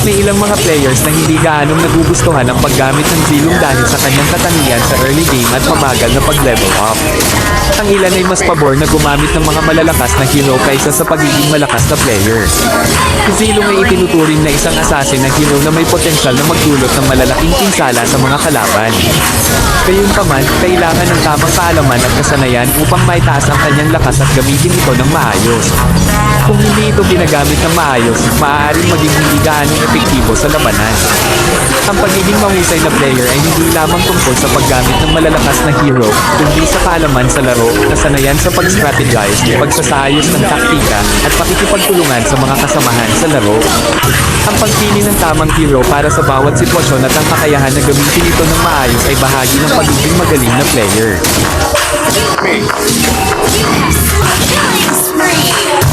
May ilang mga players na hindi gaanong nagugustuhan ang paggamit ng Zilong dahil sa kanyang katangian sa early game at mabagal na pag-level up. Ang ilan ay mas pabor na gumamit ng mga malalakas na hero kaysa sa pagiging malakas na player. Si Zilong ay itinuturing na isang assassin na hero na may potensyal na magdulot ng malalaking pinsala sa mga kalaban. Gayunpaman, kailangan ng tamang kaalaman at kasanayan upang maitaas ang kanyang lakas at gamitin ito ng maayos. Kung hindi ito ginagamit ng maayos, maaaring maging hindi gaanong epektibo sa labanan. Ang pagiging mahusay na player ay hindi lamang tungkol sa paggamit ng malalakas na hero, kundi sa kaalaman sa laro, kasanayan sa pag-strategize, pagsasayos ng taktika, at pakikipagtulungan sa mga kasamahan sa laro. Ang pagpili ng tamang hero para sa bawat sitwasyon at ang kakayahan na gamitin ito ng maayos ay bahagi ng pagiging magaling na player. Killing spree.